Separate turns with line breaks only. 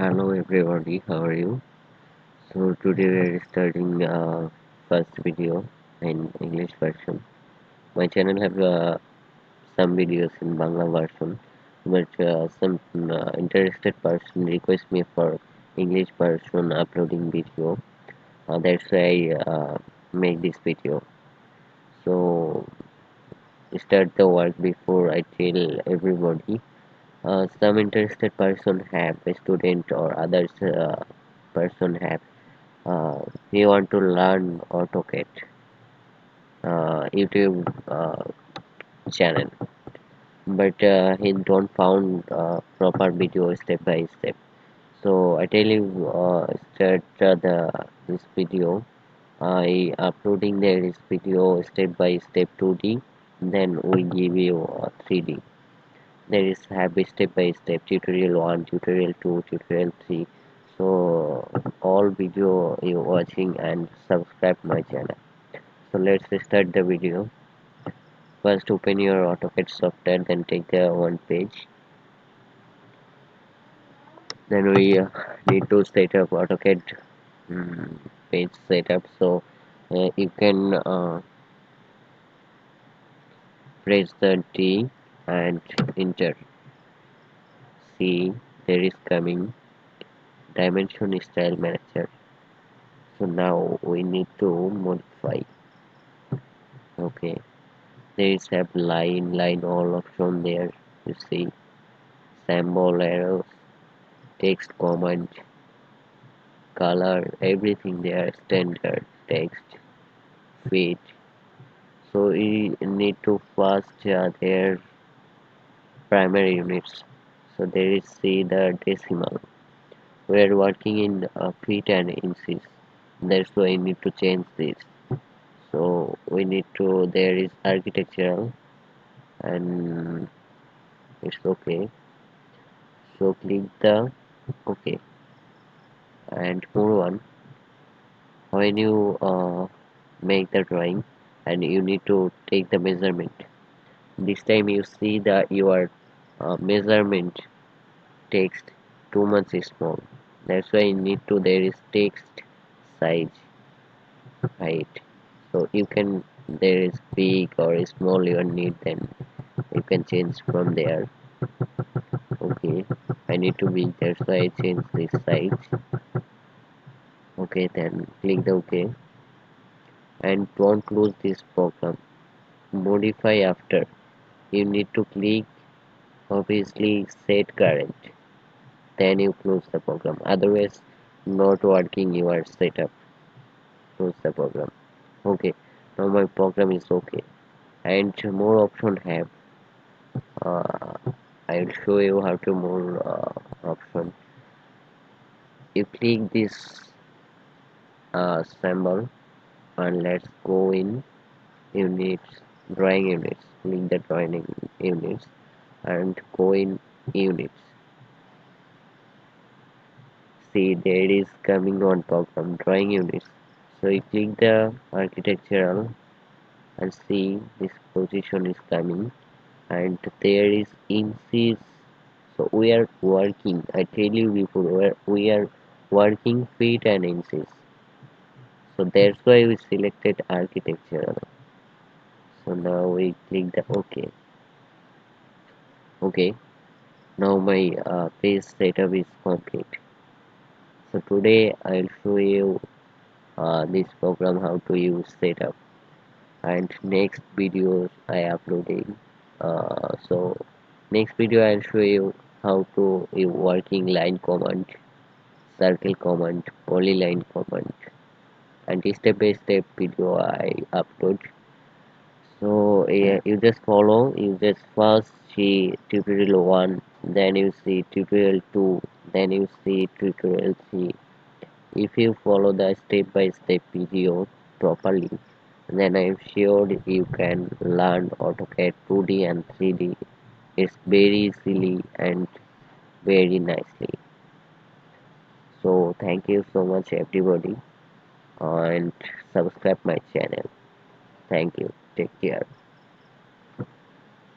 Hello everybody, how are you? So today we are starting first video in English version. My channel have some videos in Bangla version, but some interested person request me for English version uploading video. That's why I make this video. So start the work before I tell everybody. Some interested person have a student or others person have we want to learn AutoCAD YouTube channel, but he don't found proper video step by step. So I tell you, start this video. I uploading this video step by step 2D. Then we give you 3D. There is have a step by step tutorial 1, tutorial 2, tutorial 3. So all video you watching and subscribe my channel. So let's start the video. First open your AutoCAD software, then take the one page. Then we need to set up AutoCAD page setup. So you can press the D and enter. See, there is coming dimension style manager. So now we need to modify. Okay, there is a line all option there. You see symbol arrows, text command, color, everything there, standard text, fit. So we need to first their primary units. So there is see the decimal. We are working in feet and inches. That's why I need to change this. So we need to there is architectural and it's okay. So click the okay and more one when you make the drawing and you need to take the measurement. This time you see that your measurement text too much small. That's why you need to there is text size height. So you can there is big or small you need, then you can change from there. Okay, I need to be that's why I change this size. Okay, then click the OK and don't close this program. Modify after. You need to click obviously set current. Then you close the program. Otherwise not working your setup. Close the program. Okay. Now my program is okay. And more option have. Uh, I will show you how to more option. You click this symbol and let's go in units, drawing units. Click the drawing units and go in units. See there is coming on program drawing units. So you click the architectural and see this position is coming and there is inches. So we are working, I tell you before, we are working feet and inches. So that's why we selected architectural. So now we click the OK. Okay, now my page setup is complete. So today I'll show you this program how to use setup, and next videos I uploading. So next video I'll show you how to you working line command, circle command, polyline command, and step by step video I upload. So yeah, you just follow. You just first see tutorial 1, then you see tutorial 2, then you see tutorial 3. If you follow the step by step video properly, then I'm sure you can learn AutoCAD 2D and 3D. It's very easily and very nicely. So thank you so much everybody and subscribe my channel. Thank you. Take care.